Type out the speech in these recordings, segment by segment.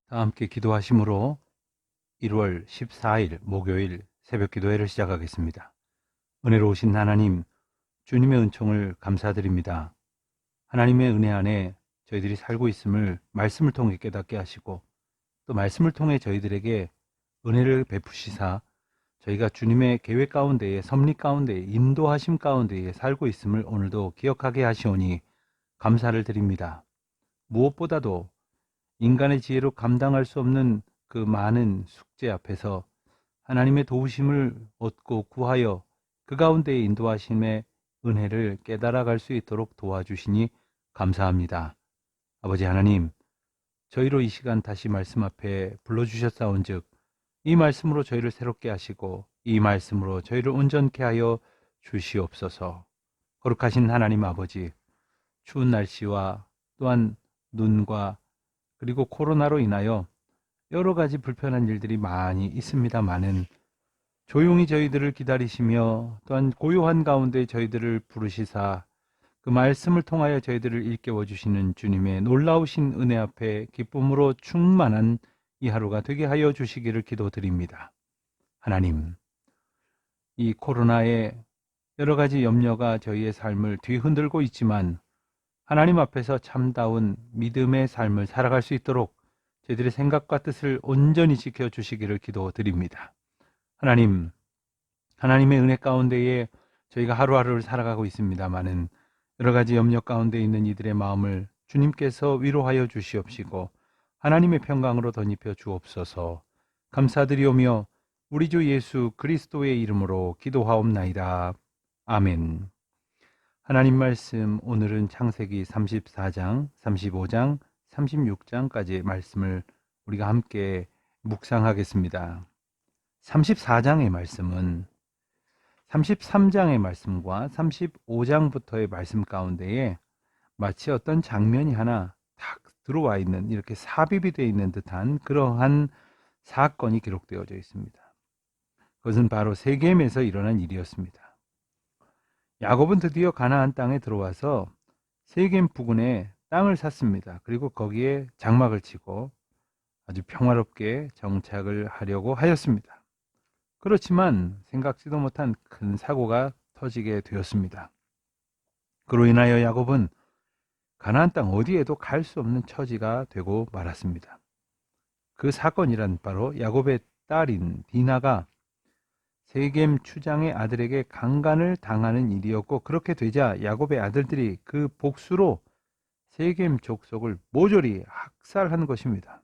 다 함께 기도하심으로 1월 14일 목요일 새벽 기도회를 시작하겠습니다. 은혜로우신 하나님, 주님의 은총을 감사드립니다. 하나님의 은혜 안에 저희들이 살고 있음을 말씀을 통해 깨닫게 하시고, 또 말씀을 통해 저희들에게 은혜를 베푸시사 저희가 주님의 계획 가운데에, 섭리 가운데에, 인도하심 가운데에 살고 있음을 오늘도 기억하게 하시오니 감사를 드립니다. 무엇보다도 인간의 지혜로 감당할 수 없는 그 많은 숙제 앞에서 하나님의 도우심을 얻고 구하여 그 가운데에 인도하심의 은혜를 깨달아갈 수 있도록 도와주시니 감사합니다. 아버지 하나님, 저희로 이 시간 다시 말씀 앞에 불러주셨사온즉 이 말씀으로 저희를 새롭게 하시고 이 말씀으로 저희를 온전케 하여 주시옵소서. 거룩하신 하나님 아버지, 추운 날씨와 또한 눈과 그리고 코로나로 인하여 여러 가지 불편한 일들이 많이 있습니다마는 조용히 저희들을 기다리시며 또한 고요한 가운데 저희들을 부르시사 그 말씀을 통하여 저희들을 일깨워 주시는 주님의 놀라우신 은혜 앞에 기쁨으로 충만한 이 하루가 되게 하여 주시기를 기도드립니다. 하나님, 이 코로나의 여러 가지 염려가 저희의 삶을 뒤흔들고 있지만 하나님 앞에서 참다운 믿음의 삶을 살아갈 수 있도록 저희들의 생각과 뜻을 온전히 지켜주시기를 기도드립니다. 하나님, 하나님의 은혜 가운데에 저희가 하루하루를 살아가고 있습니다마는 여러 가지 염려 가운데 있는 이들의 마음을 주님께서 위로하여 주시옵시고 하나님의 평강으로 덧입혀 주옵소서. 감사드리오며 우리 주 예수 그리스도의 이름으로 기도하옵나이다. 아멘. 하나님 말씀, 오늘은 창세기 34장, 35장, 36장까지의 말씀을 우리가 함께 묵상하겠습니다. 34장의 말씀은 33장의 말씀과 35장부터의 말씀 가운데에 마치 어떤 장면이 하나 탁 들어와 있는, 이렇게 삽입이 되어 있는 듯한 그러한 사건이 기록되어져 있습니다. 그것은 바로 세겜에서 일어난 일이었습니다. 야곱은 드디어 가나안 땅에 들어와서 세겜 부근에 땅을 샀습니다. 그리고 거기에 장막을 치고 아주 평화롭게 정착을 하려고 하였습니다. 그렇지만 생각지도 못한 큰 사고가 터지게 되었습니다. 그로 인하여 야곱은 가나안 땅 어디에도 갈 수 없는 처지가 되고 말았습니다. 그 사건이란 바로 야곱의 딸인 디나가 세겜 추장의 아들에게 강간을 당하는 일이었고, 그렇게 되자 야곱의 아들들이 그 복수로 세겜 족속을 모조리 학살한 것입니다.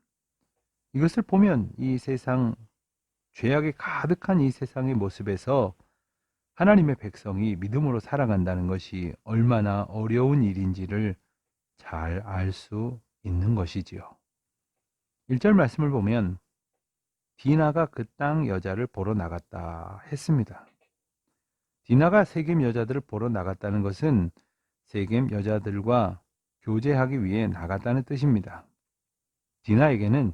이것을 보면 이 세상, 죄악이 가득한 이 세상의 모습에서 하나님의 백성이 믿음으로 살아간다는 것이 얼마나 어려운 일인지를 잘 알 수 있는 것이지요. 1절 말씀을 보면 디나가 그 땅 여자를 보러 나갔다 했습니다. 디나가 세겜 여자들을 보러 나갔다는 것은 세겜 여자들과 교제하기 위해 나갔다는 뜻입니다. 디나에게는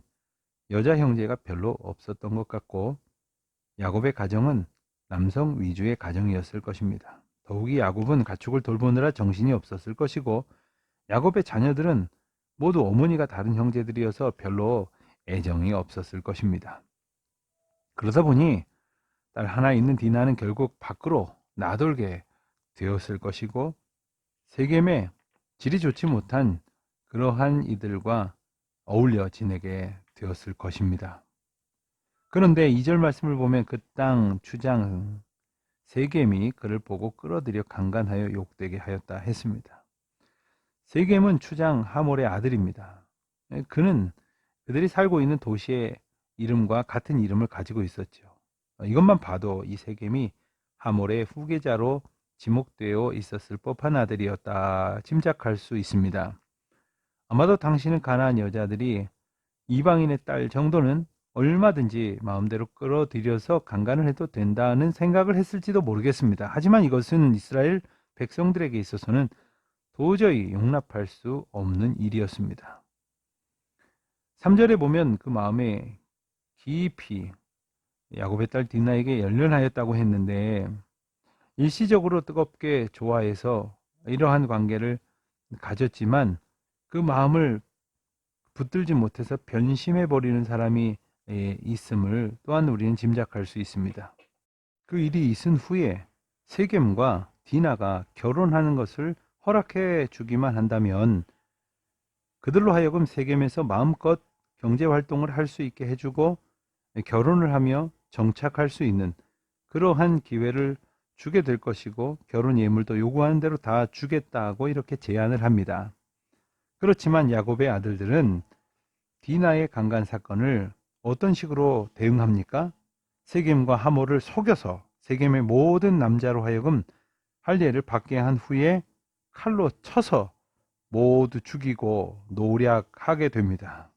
여자 형제가 별로 없었던 것 같고 야곱의 가정은 남성 위주의 가정이었을 것입니다. 더욱이 야곱은 가축을 돌보느라 정신이 없었을 것이고 야곱의 자녀들은 모두 어머니가 다른 형제들이어서 별로 애정이 없었을 것입니다. 그러다 보니 딸 하나 있는 디나는 결국 밖으로 나돌게 되었을 것이고 세겜에 질이 좋지 못한 그러한 이들과 어울려 지내게 되었을 것입니다. 그런데 2절 말씀을 보면 그 땅 주장 세겜이 그를 보고 끌어들여 강간하여 욕되게 하였다 했습니다. 세겜은 추장 하몰의 아들입니다. 그는 그들이 살고 있는 도시의 이름과 같은 이름을 가지고 있었죠. 이것만 봐도 이 세겜이 하몰의 후계자로 지목되어 있었을 법한 아들이었다 짐작할 수 있습니다. 아마도 당시는 가나안 여자들이 이방인의 딸 정도는 얼마든지 마음대로 끌어들여서 강간을 해도 된다는 생각을 했을지도 모르겠습니다. 하지만 이것은 이스라엘 백성들에게 있어서는 도저히 용납할 수 없는 일이었습니다. 3절에 보면 그 마음에 깊이 야곱의 딸 디나에게 연연하였다고 했는데 일시적으로 뜨겁게 좋아해서 이러한 관계를 가졌지만 그 마음을 붙들지 못해서 변심해 버리는 사람이 있음을 또한 우리는 짐작할 수 있습니다. 그 일이 있은 후에 세겜과 디나가 결혼하는 것을 허락해 주기만 한다면 그들로 하여금 세겜에서 마음껏 경제 활동을 할 수 있게 해주고 결혼을 하며 정착할 수 있는 그러한 기회를 주게 될 것이고 결혼 예물도 요구하는 대로 다 주겠다고 이렇게 제안을 합니다. 그렇지만 야곱의 아들들은 디나의 강간 사건을 어떤 식으로 대응합니까? 세겜과 하모를 속여서 세겜의 모든 남자로 하여금 할례를 받게 한 후에 칼로 쳐서 모두 죽이고 노략하게 됩니다.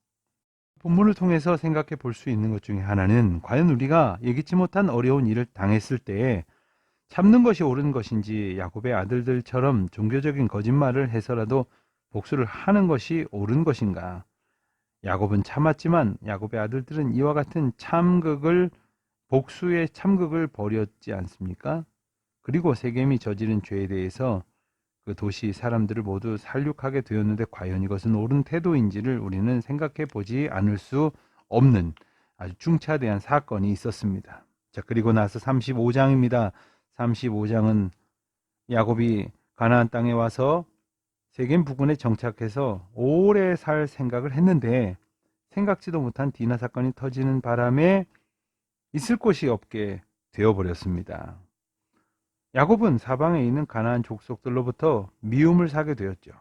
본문을 통해서 생각해 볼 수 있는 것 중에 하나는 과연 우리가 예기치 못한 어려운 일을 당했을 때에 참는 것이 옳은 것인지 야곱의 아들들처럼 종교적인 거짓말을 해서라도 복수를 하는 것이 옳은 것인가? 야곱은 참았지만 야곱의 아들들은 이와 같은 복수의 참극을 벌였지 않습니까? 그리고 세겜이 저지른 죄에 대해서 그 도시 사람들을 모두 살육하게 되었는데 과연 이것은 옳은 태도인지를 우리는 생각해 보지 않을 수 없는 아주 중차대한 사건이 있었습니다. 자, 그리고 나서 35장입니다. 35장은 야곱이 가나안 땅에 와서 세겜 부근에 정착해서 오래 살 생각을 했는데 생각지도 못한 디나 사건이 터지는 바람에 있을 곳이 없게 되어버렸습니다. 야곱은 사방에 있는 가나안 족속들로부터 미움을 사게 되었죠.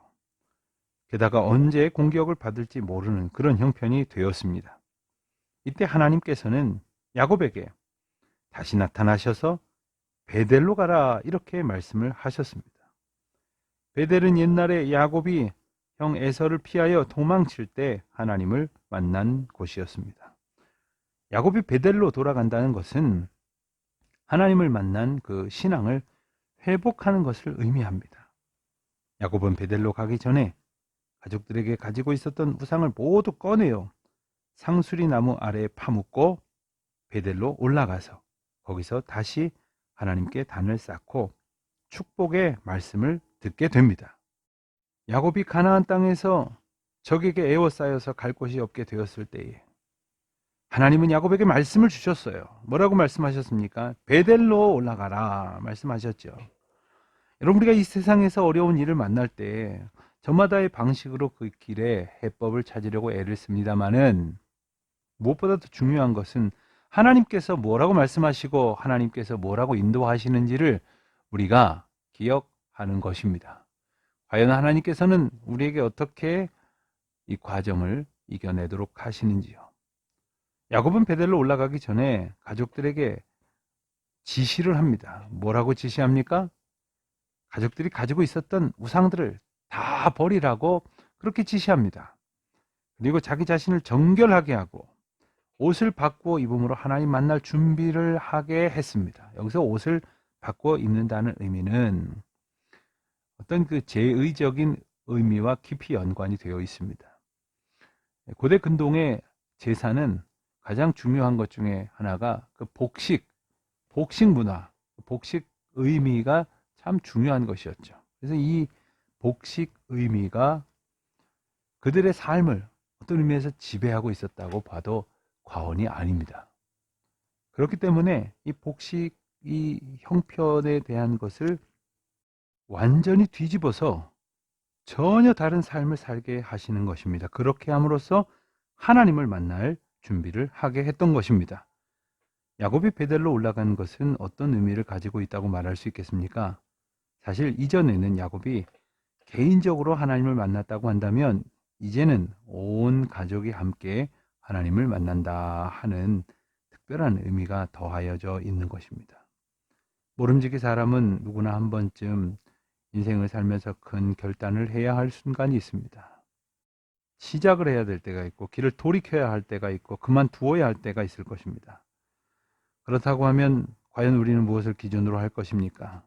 게다가 언제 공격을 받을지 모르는 그런 형편이 되었습니다. 이때 하나님께서는 야곱에게 다시 나타나셔서 베델로 가라 이렇게 말씀을 하셨습니다. 베델은 옛날에 야곱이 형 에서를 피하여 도망칠 때 하나님을 만난 곳이었습니다. 야곱이 베델로 돌아간다는 것은 하나님을 만난 그 신앙을 회복하는 것을 의미합니다. 야곱은 베델로 가기 전에 가족들에게 가지고 있었던 우상을 모두 꺼내어 상수리 나무 아래에 파묻고 베델로 올라가서 거기서 다시 하나님께 단을 쌓고 축복의 말씀을 듣게 됩니다. 야곱이 가나안 땅에서 적에게 에워싸여서 갈 곳이 없게 되었을 때에 하나님은 야곱에게 말씀을 주셨어요. 뭐라고 말씀하셨습니까? 베델로 올라가라 말씀하셨죠. 여러분, 우리가 이 세상에서 어려운 일을 만날 때 저마다의 방식으로 그 길에 해법을 찾으려고 애를 씁니다마는 무엇보다 더 중요한 것은 하나님께서 뭐라고 말씀하시고 하나님께서 뭐라고 인도하시는지를 우리가 기억하는 것입니다. 과연 하나님께서는 우리에게 어떻게 이 과정을 이겨내도록 하시는지요. 야곱은 베델로 올라가기 전에 가족들에게 지시를 합니다. 뭐라고 지시합니까? 가족들이 가지고 있었던 우상들을 다 버리라고 그렇게 지시합니다. 그리고 자기 자신을 정결하게 하고 옷을 바꾸어 입음으로 하나님 만날 준비를 하게 했습니다. 여기서 옷을 바꾸어 입는다는 의미는 어떤 그 제의적인 의미와 깊이 연관이 되어 있습니다. 고대 근동의 제사는 가장 중요한 것 중에 하나가 그 복식 문화, 복식 의미가 참 중요한 것이었죠. 그래서 이 복식 의미가 그들의 삶을 어떤 의미에서 지배하고 있었다고 봐도 과언이 아닙니다. 그렇기 때문에 이 복식, 이 형편에 대한 것을 완전히 뒤집어서 전혀 다른 삶을 살게 하시는 것입니다. 그렇게 함으로써 하나님을 만날 준비를 하게 했던 것입니다. 야곱이 베델로 올라간 것은 어떤 의미를 가지고 있다고 말할 수 있겠습니까? 사실 이전에는 야곱이 개인적으로 하나님을 만났다고 한다면 이제는 온 가족이 함께 하나님을 만난다 하는 특별한 의미가 더하여져 있는 것입니다. 모름지기 사람은 누구나 한 번쯤 인생을 살면서 큰 결단을 해야 할 순간이 있습니다. 시작을 해야 될 때가 있고 길을 돌이켜야 할 때가 있고 그만두어야 할 때가 있을 것입니다. 그렇다고 하면 과연 우리는 무엇을 기준으로 할 것입니까?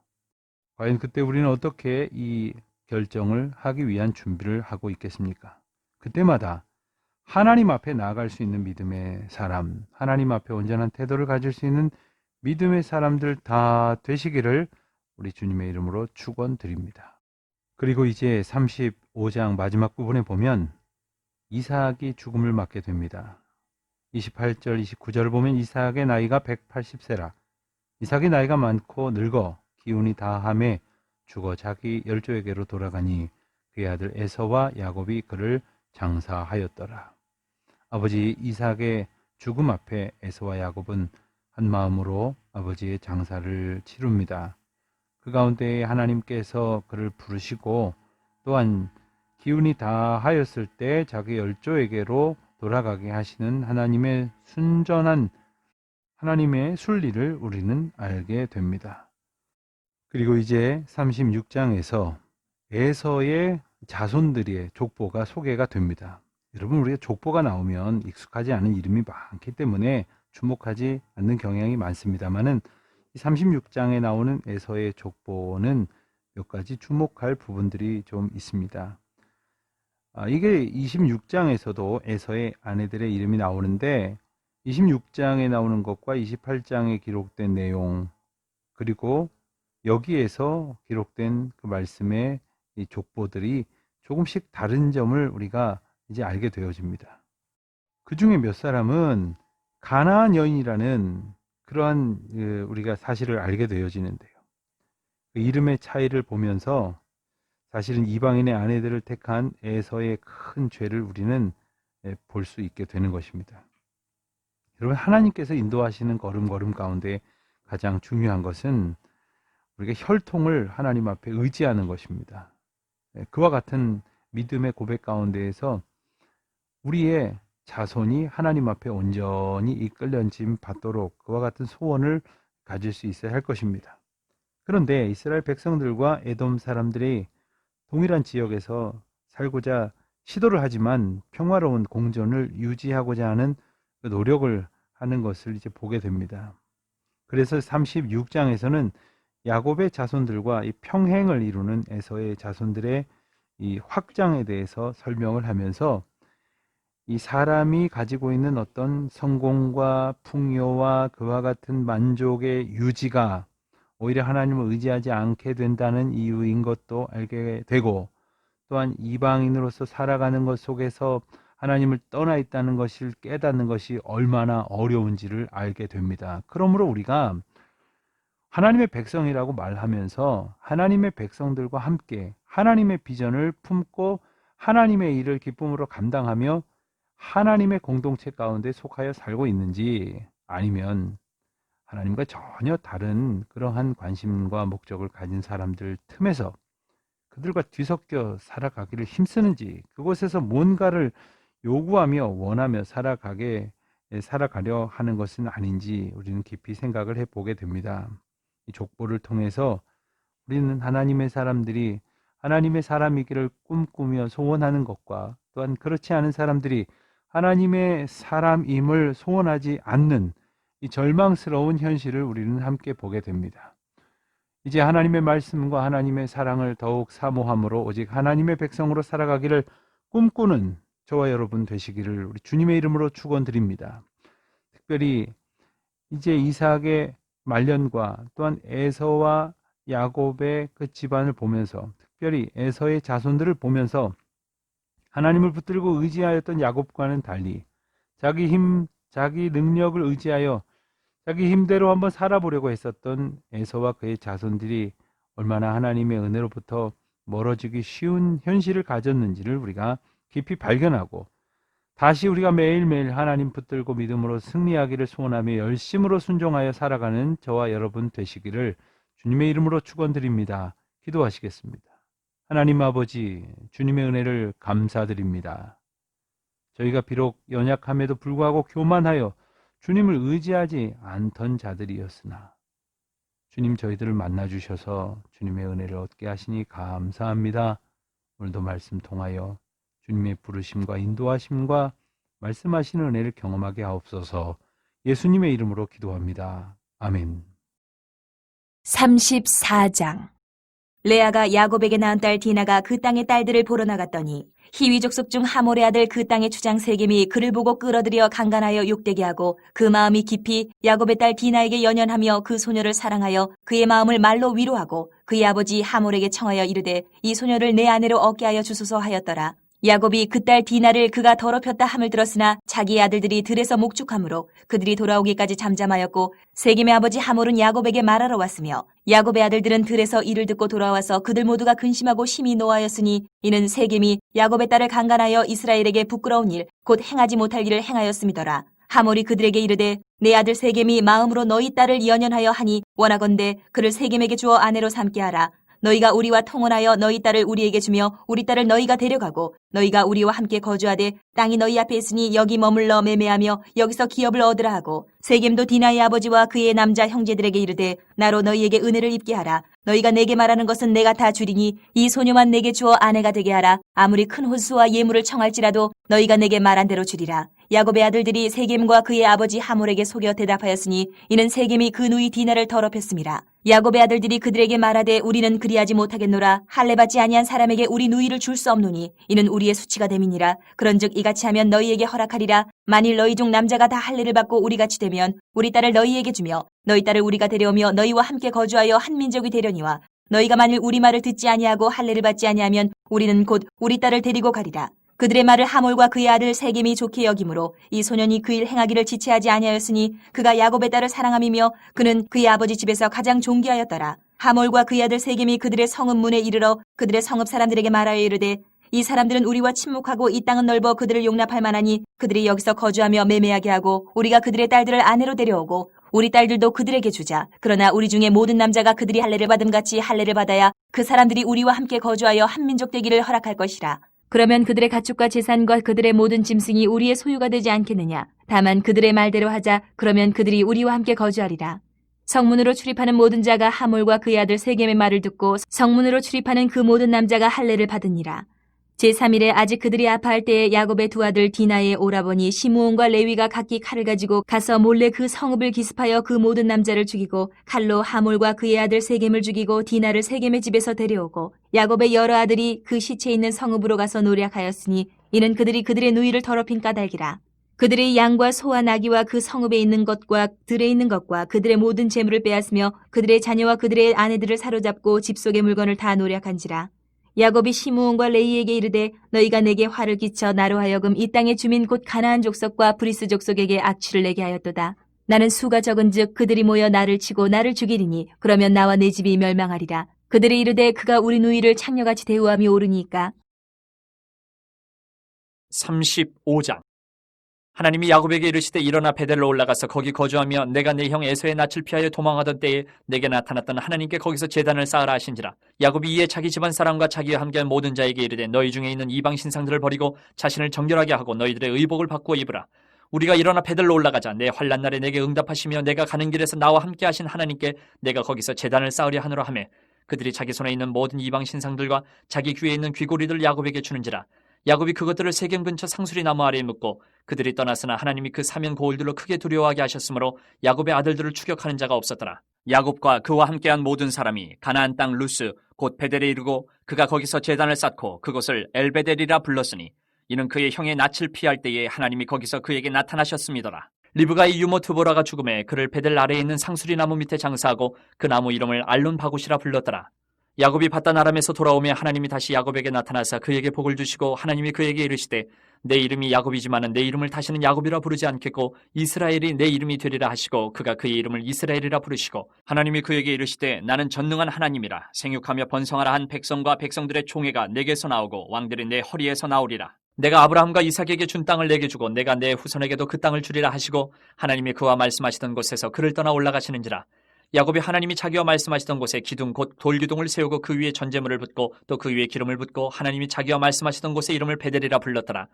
과연 그때 우리는 어떻게 이 결정을 하기 위한 준비를 하고 있겠습니까? 그때마다 하나님 앞에 나아갈 수 있는 믿음의 사람, 하나님 앞에 온전한 태도를 가질 수 있는 믿음의 사람들 다 되시기를 우리 주님의 이름으로 축원드립니다. 그리고 이제 35장 마지막 부분에 보면 이삭이 죽음을 맞게 됩니다. 28절, 29절을 보면 이삭의 나이가 180세라. 이삭이 나이가 많고 늙어 기운이 다함에 죽어 자기 열조에게로 돌아가니 그의 아들 에서와 야곱이 그를 장사하였더라. 아버지 이삭의 죽음 앞에 에서와 야곱은 한 마음으로 아버지의 장사를 치룹니다. 그 가운데 하나님께서 그를 부르시고 또한 기운이 다하였을 때 자기 열조에게로 돌아가게 하시는 하나님의 순전한 하나님의 순리를 우리는 알게 됩니다. 그리고 이제 36장에서 에서의 자손들의 족보가 소개가 됩니다. 여러분, 우리가 족보가 나오면 익숙하지 않은 이름이 많기 때문에 주목하지 않는 경향이 많습니다만은 36장에 나오는 에서의 족보는 몇 가지 주목할 부분들이 좀 있습니다. 이게 26장에서도 에서의 아내들의 이름이 나오는데 26장에 나오는 것과 28장에 기록된 내용, 그리고 여기에서 기록된 그 말씀의 이 족보들이 조금씩 다른 점을 우리가 이제 알게 되어집니다. 그 중에 몇 사람은 가나안 여인이라는 그러한 우리가 사실을 알게 되어지는데요. 그 이름의 차이를 보면서 사실은 이방인의 아내들을 택한 에서의 큰 죄를 우리는 볼 수 있게 되는 것입니다. 여러분, 하나님께서 인도하시는 걸음걸음 가운데 가장 중요한 것은 우리가 혈통을 하나님 앞에 의지하는 것입니다. 그와 같은 믿음의 고백 가운데에서 우리의 자손이 하나님 앞에 온전히 이끌려짐 받도록 그와 같은 소원을 가질 수 있어야 할 것입니다. 그런데 이스라엘 백성들과 에돔 사람들이 동일한 지역에서 살고자 시도를 하지만 평화로운 공존을 유지하고자 하는 노력을 하는 것을 이제 보게 됩니다. 그래서 36장에서는 야곱의 자손들과 이 평행을 이루는 에서의 자손들의 이 확장에 대해서 설명을 하면서 이 사람이 가지고 있는 어떤 성공과 풍요와 그와 같은 만족의 유지가 오히려 하나님을 의지하지 않게 된다는 이유인 것도 알게 되고, 또한 이방인으로서 살아가는 것 속에서 하나님을 떠나 있다는 것을 깨닫는 것이 얼마나 어려운지를 알게 됩니다. 그러므로 우리가 하나님의 백성이라고 말하면서 하나님의 백성들과 함께 하나님의 비전을 품고 하나님의 일을 기쁨으로 감당하며 하나님의 공동체 가운데 속하여 살고 있는지, 아니면 하나님과 전혀 다른 그러한 관심과 목적을 가진 사람들 틈에서 그들과 뒤섞여 살아가기를 힘쓰는지, 그곳에서 뭔가를 요구하며 원하며 살아가려 하는 것은 아닌지 우리는 깊이 생각을 해보게 됩니다. 이 족보를 통해서 우리는 하나님의 사람들이 하나님의 사람이기를 꿈꾸며 소원하는 것과, 또한 그렇지 않은 사람들이 하나님의 사람임을 소원하지 않는 이 절망스러운 현실을 우리는 함께 보게 됩니다. 이제 하나님의 말씀과 하나님의 사랑을 더욱 사모함으로 오직 하나님의 백성으로 살아가기를 꿈꾸는 저와 여러분 되시기를 우리 주님의 이름으로 축원드립니다. 특별히 이제 이삭의 말년과 또한 에서와 야곱의 그 집안을 보면서, 특별히 에서의 자손들을 보면서 하나님을 붙들고 의지하였던 야곱과는 달리 자기 힘, 자기 능력을 의지하여 자기 힘대로 한번 살아보려고 했었던 에서와 그의 자손들이 얼마나 하나님의 은혜로부터 멀어지기 쉬운 현실을 가졌는지를 우리가 깊이 발견하고, 다시 우리가 매일매일 하나님 붙들고 믿음으로 승리하기를 소원하며 열심으로 순종하여 살아가는 저와 여러분 되시기를 주님의 이름으로 축원드립니다. 기도하시겠습니다. 하나님 아버지, 주님의 은혜를 감사드립니다. 저희가 비록 연약함에도 불구하고 교만하여 주님을 의지하지 않던 자들이었으나 주님 저희들을 만나주셔서 주님의 은혜를 얻게 하시니 감사합니다. 오늘도 말씀 통하여 주님의 부르심과 인도하심과 말씀하시는 은혜를 경험하게 하옵소서. 예수님의 이름으로 기도합니다. 아멘. 34장. 레아가 야곱에게 낳은 딸 디나가 그 땅의 딸들을 보러 나갔더니 히위 족속 중 하몰의 아들 그 땅의 주장 세겜이 그를 보고 끌어들여 강간하여 욕되게 하고 그 마음이 깊이 야곱의 딸 디나에게 연연하며 그 소녀를 사랑하여 그의 마음을 말로 위로하고 그의 아버지 하몰에게 청하여 이르되 이 소녀를 내 아내로 얻게 하여 주소서 하였더라. 야곱이 그 딸 디나를 그가 더럽혔다 함을 들었으나 자기의 아들들이 들에서 목축함으로 그들이 돌아오기까지 잠잠하였고 세겜의 아버지 하몰은 야곱에게 말하러 왔으며 야곱의 아들들은 들에서 이를 듣고 돌아와서 그들 모두가 근심하고 심히 노하였으니 이는 세겜이 야곱의 딸을 강간하여 이스라엘에게 부끄러운 일 곧 행하지 못할 일을 행하였음이더라. 하몰이 그들에게 이르되 내 아들 세겜이 마음으로 너희 딸을 연연하여 하니 원하건대 그를 세겜에게 주어 아내로 삼게 하라. 너희가 우리와 통혼하여 너희 딸을 우리에게 주며 우리 딸을 너희가 데려가고 너희가 우리와 함께 거주하되 땅이 너희 앞에 있으니 여기 머물러 매매하며 여기서 기업을 얻으라 하고 세겜도 디나의 아버지와 그의 남자 형제들에게 이르되 나로 너희에게 은혜를 입게 하라. 너희가 내게 말하는 것은 내가 다 주리니 이 소녀만 내게 주어 아내가 되게 하라. 아무리 큰 혼수와 예물을 청할지라도 너희가 내게 말한 대로 주리라. 야곱의 아들들이 세겜과 그의 아버지 하몰에게 속여 대답하였으니 이는 세겜이 그 누이 디나를 더럽혔음이라. 야곱의 아들들이 그들에게 말하되 우리는 그리하지 못하겠노라. 할례 받지 아니한 사람에게 우리 누이를 줄 수 없노니 이는 우리의 수치가 됨이니라. 그런즉 이같이 하면 너희에게 허락하리라. 만일 너희 중 남자가 다 할례를 받고 우리같이 되면 우리 딸을 너희에게 주며 너희 딸을 우리가 데려오며 너희와 함께 거주하여 한 민족이 되려니와 너희가 만일 우리 말을 듣지 아니하고 할례를 받지 아니하면 우리는 곧 우리 딸을 데리고 가리라. 그들의 말을 하몰과 그의 아들 세겜이 좋게 여기므로 이 소년이 그 일 행하기를 지체하지 아니하였으니 그가 야곱의 딸을 사랑함이며 그는 그의 아버지 집에서 가장 존귀하였더라. 하몰과 그의 아들 세겜이 그들의 성읍 문에 이르러 그들의 성읍 사람들에게 말하여 이르되 이 사람들은 우리와 친목하고 이 땅은 넓어 그들을 용납할 만하니 그들이 여기서 거주하며 매매하게 하고 우리가 그들의 딸들을 아내로 데려오고 우리 딸들도 그들에게 주자. 그러나 우리 중에 모든 남자가 그들이 할례를 받음같이 할례를 받아야 그 사람들이 우리와 함께 거주하여 한 민족 되기를 허락할 것이라. 그러면 그들의 가축과 재산과 그들의 모든 짐승이 우리의 소유가 되지 않겠느냐. 다만 그들의 말대로 하자. 그러면 그들이 우리와 함께 거주하리라. 성문으로 출입하는 모든 자가 하몰과 그의 아들 세겜의 말을 듣고 성문으로 출입하는 그 모든 남자가 할례를 받으니라. 제3일에 아직 그들이 아파할 때에 야곱의 두 아들 디나의 오라버니 시므온과 레위가 각기 칼을 가지고 가서 몰래 그 성읍을 기습하여 그 모든 남자를 죽이고 칼로 하몰과 그의 아들 세겜을 죽이고 디나를 세겜의 집에서 데려오고 야곱의 여러 아들이 그 시체 있는 성읍으로 가서 노략하였으니 이는 그들이 그들의 누이를 더럽힌 까닭이라. 그들의 양과 소와 나귀와 그 성읍에 있는 것과 들에 있는 것과 그들의 모든 재물을 빼앗으며 그들의 자녀와 그들의 아내들을 사로잡고 집 속의 물건을 다 노략한지라. 야곱이 시므온과 레이에게 이르되 너희가 내게 화를 끼쳐 나로 하여금 이 땅의 주민 곧 가나안 족속과 브리스 족속에게 악취를 내게 하였도다. 나는 수가 적은즉 그들이 모여 나를 치고 나를 죽이리니 그러면 나와 내 집이 멸망하리라. 그들이 이르되 그가 우리 누이를 창녀같이 대우함이 옳으니까. 35장. 하나님이 야곱에게 이르시되 일어나 베델로 올라가서 거기 거주하며 내가 내 형 에서의 낯을 피하여 도망하던 때에 내게 나타났던 하나님께 거기서 제단을 쌓으라 하신지라. 야곱이 이에 자기 집안 사람과 자기와 함께한 모든 자에게 이르되 너희 중에 있는 이방 신상들을 버리고 자신을 정결하게 하고 너희들의 의복을 바꾸어 입으라. 우리가 일어나 베델로 올라가자. 내 환난 날에 내게 응답하시며 내가 가는 길에서 나와 함께 하신 하나님께 내가 거기서 제단을 쌓으려 하노라 하매 그들이 자기 손에 있는 모든 이방 신상들과 자기 귀에 있는 귀고리를 야곱에게 주는지라. 야곱이 그것들을 세겜 근처 상수리 나무 아래에 묻고 그들이 떠났으나 하나님이 그 사면 고울들로 크게 두려워하게 하셨으므로 야곱의 아들들을 추격하는 자가 없었더라. 야곱과 그와 함께한 모든 사람이 가나안 땅 루스 곧 베델에 이르고 그가 거기서 제단을 쌓고 그곳을 엘베델이라 불렀으니 이는 그의 형의 낯을 피할 때에 하나님이 거기서 그에게 나타나셨음이더라. 리브가의 유모 트보라가 죽음에 그를 베델 아래에 있는 상수리 나무 밑에 장사하고 그 나무 이름을 알론 바굿이라 불렀더라. 야곱이 바단 아람에서 돌아오며 하나님이 다시 야곱에게 나타나사 그에게 복을 주시고 하나님이 그에게 이르시되 내 이름이 야곱이지만은 내 이름을 다시는 야곱이라 부르지 않겠고 이스라엘이 내 이름이 되리라 하시고 그가 그의 이름을 이스라엘이라 부르시고 하나님이 그에게 이르시되 나는 전능한 하나님이라. 생육하며 번성하라 한 백성과 백성들의 총회가 내게서 나오고 왕들이 내 허리에서 나오리라. 내가 아브라함과 이삭에게 준 땅을 내게 주고 내가 내 후손에게도 그 땅을 주리라 하시고 하나님이 그와 말씀하시던 곳에서 그를 떠나 올라가시는지라. 야곱이 하나님이 자기와 말씀하시던 곳에 기둥 곧 돌기둥을 세우고 그 위에 전제물을 붓고 또 그 위에 기름을 붓고 하나님이 자기와 말씀하시던 곳에 이름을 베델이라 불렀더라.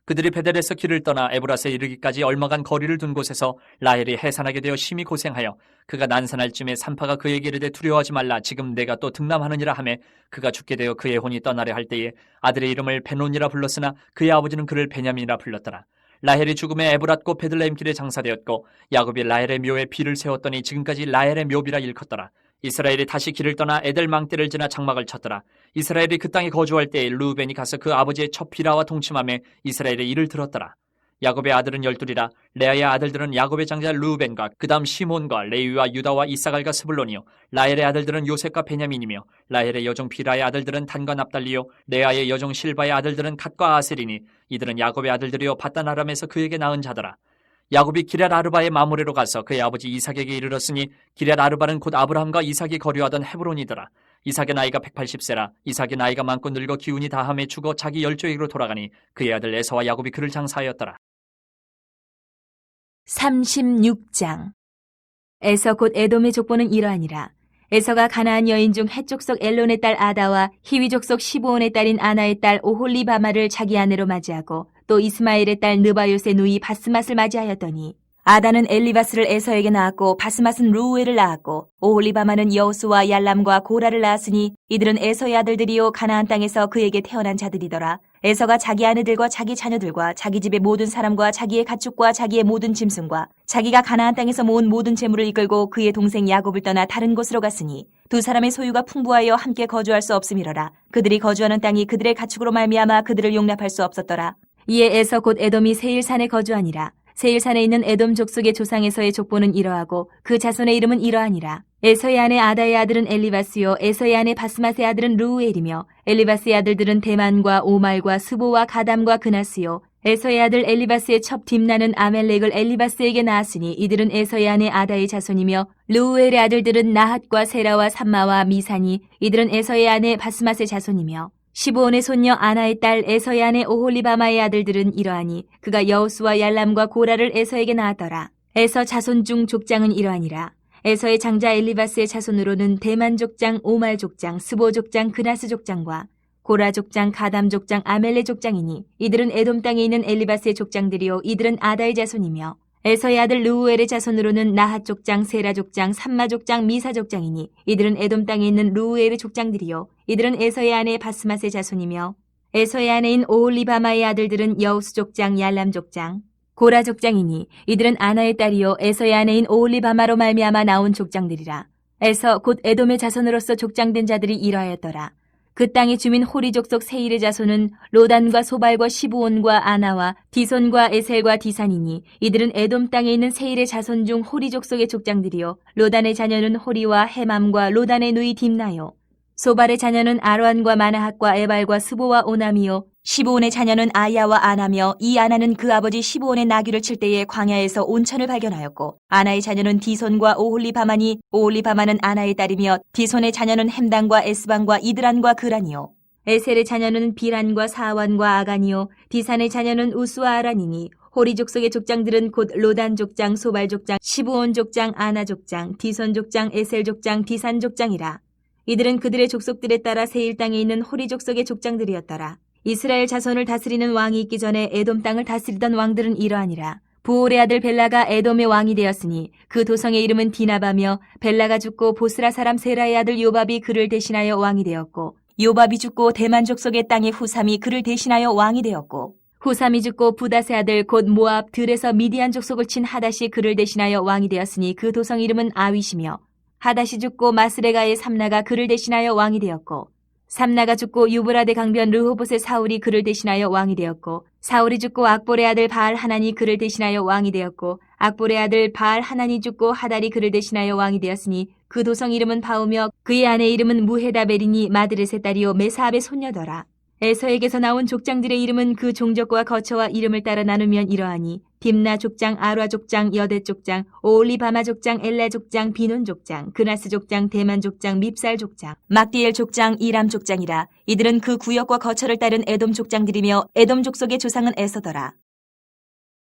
그들이 베델에서 길을 떠나 에브라스에 이르기까지 얼마간 거리를 둔 곳에서 라헬이 해산하게 되어 심히 고생하여 그가 난산할 쯤에 산파가 그에게 이르되 두려워하지 말라. 지금 내가 또 등남하느니라 하매 그가 죽게 되어 그의 혼이 떠나려 할 때에 아들의 이름을 베논이라 불렀으나 그의 아버지는 그를 베냐민이라 불렀더라. 라헬이 죽음에 에브랏 곧 베들레헴 길에 장사되었고 야곱이 라헬의 묘에 비를 세웠더니 지금까지 라헬의 묘비라 일컫더라. 이스라엘이 다시 길을 떠나 에델 망대를 지나 장막을 쳤더라. 이스라엘이 그 땅에 거주할 때에 르우벤이 가서 그 아버지의 첫 비라와 동침함에 이스라엘의 일을 들었더라. 야곱의 아들은 12이라. 레아의 아들들은 야곱의 장자 루벤과 그 다음 시몬과 레위와 유다와 이사갈과 스불론이요. 라헬의 아들들은 요셉과 베냐민이며 라헬의 여종 비라의 아들들은 단과 납달리요. 레아의 여종 실바의 아들들은 갓과 아셀이니 이들은 야곱의 아들들이요 밧단 아람에서 그에게 낳은 자더라. 야곱이 기럇 아르바의 마므레로 가서 그의 아버지 이삭에게 이르렀으니 기럇 아르바는 곧 아브라함과 이삭이 거류하던 헤브론이더라. 이삭의 나이가 180세라. 이삭의 나이가 많고 늙어 기운이 다함에 죽어 자기 열조에게로 돌아가니 그의 아들 에서와 야곱이 그를 장사하였더라. 36장. 에서 곧 에돔의 족보는 이러하니라. 에서가 가나안 여인 중 헷 족속 엘론의 딸 아다와 히위 족속 시브온의 딸인 아나의 딸 오홀리바마를 자기 아내로 맞이하고 또 이스마엘의 딸 느바요스의 누이 바스맛을 맞이하였더니 아다는 엘리바스를 에서에게 낳았고 바스맛은 루우엘을 낳았고 오홀리바마는 여우스와 얄람과 고라를 낳았으니 이들은 에서의 아들들이요 가나안 땅에서 그에게 태어난 자들이더라. 에서가 자기 아내들과 자기 자녀들과 자기 집의 모든 사람과 자기의 가축과 자기의 모든 짐승과 자기가 가나안 땅에서 모은 모든 재물을 이끌고 그의 동생 야곱을 떠나 다른 곳으로 갔으니 두 사람의 소유가 풍부하여 함께 거주할 수 없음이러라. 그들이 거주하는 땅이 그들의 가축으로 말미암아 그들을 용납할 수 없었더라. 이에 에서 곧 에돔이 세일산에 거주하니라. 세일산에 있는 에돔 족속의 조상에서의 족보는 이러하고 그 자손의 이름은 이러하니라. 에서의 아내 아다의 아들은 엘리바스요 에서의 아내 바스맛의 아들은 루우엘이며 엘리바스의 아들들은 대만과 오말과 스보와 가담과 그나스요 에서의 아들 엘리바스의 첩 딥나는 아멜렉을 엘리바스에게 낳았으니 이들은 에서의 아내 아다의 자손이며 루우엘의 아들들은 나핫과 세라와 삼마와 미사니 이들은 에서의 아내 바스맛의 자손이며 시브온의 손녀 아나의 딸 에서의 아내 오홀리바마의 아들들은 이러하니 그가 여우스와 얄람과 고라를 에서에게 낳았더라. 에서 자손 중 족장은 이러하니라. 에서의 장자 엘리바스의 자손으로는 대만 족장, 오말 족장, 스보 족장, 그나스 족장과 고라 족장, 가담 족장, 아멜레 족장이니 이들은 에돔 땅에 있는 엘리바스의 족장들이요 이들은 아다의 자손이며 에서의 아들 루우엘의 자손으로는 나핫 족장, 세라 족장, 삼마 족장, 미사 족장이니 이들은 에돔 땅에 있는 루우엘의 족장들이요 이들은 에서의 아내 바스맛의 자손이며 에서의 아내인 오홀리바마의 아들들은 여우스 족장, 얄람 족장, 고라 족장이니 이들은 아나의 딸이요 에서의 아내인 오홀리바마로 말미암아 나온 족장들이라. 에서 곧 에돔의 자손으로서 족장된 자들이 이러하였더라. 그 땅의 주민 호리 족속 세일의 자손은 로단과 소발과 시브온과 아나와 디손과 에셀과 디산이니 이들은 에돔 땅에 있는 세일의 자손 중 호리 족속의 족장들이요 로단의 자녀는 호리와 헤맘과 로단의 누이 딥나요 소발의 자녀는 아로안과 마나핫과 에발과 스보와 오남이요 시브온의 자녀는 아야와 아나며 이 아나는 그 아버지 시브온의 나귀를 칠 때에 광야에서 온천을 발견하였고 아나의 자녀는 디손과 오홀리바마니 오홀리바마는 아나의 딸이며 디손의 자녀는 햄단과 에스반과 이드란과 그란이요 에셀의 자녀는 비란과 사완과 아간이요 디산의 자녀는 우스와 아란이니 호리 족속의 족장들은 곧 로단 족장, 소발 족장, 시브온 족장, 아나 족장, 디손 족장, 에셀 족장, 디산 족장이라. 이들은 그들의 족속들에 따라 세일 땅에 있는 호리 족속의 족장들이었더라. 이스라엘 자손을 다스리는 왕이 있기 전에 에돔 땅을 다스리던 왕들은 이러하니라. 부올의 아들 벨라가 에돔의 왕이 되었으니 그 도성의 이름은 디나바며 벨라가 죽고 보스라 사람 세라의 아들 요밥이 그를 대신하여 왕이 되었고 요밥이 죽고 대만 족속의 땅의 후삼이 그를 대신하여 왕이 되었고 후삼이 죽고 부닷의 아들 곧 모압 들에서 미디안 족속을 친 하닷이 그를 대신하여 왕이 되었으니 그 도성 이름은 아윗이며 하닷이 죽고 마스레가의 삼나가 그를 대신하여 왕이 되었고 삼나가 죽고 유브라데 강변 르호봇의 사울이 그를 대신하여 왕이 되었고 사울이 죽고 악볼의 아들 바알 하난이 그를 대신하여 왕이 되었고 악볼의 아들 바알 하난이 죽고 하달이 그를 대신하여 왕이 되었으니 그 도성 이름은 바우며 그의 아내 이름은 무헤다벨이니 마드렛의 딸이요 메사압의 손녀더라. 에서에게서 나온 족장들의 이름은 그 종족과 거처와 이름을 따라 나누면 이러하니 딥나 족장, 아라 족장, 여대 족장, 오올리바마 족장, 엘라 족장, 비논 족장, 그나스 족장, 대만 족장, 밉살 족장, 막디엘 족장, 이람 족장이라. 이들은 그 구역과 거처를 따른 에돔 족장들이며 에돔 족속의 조상은 에서더라.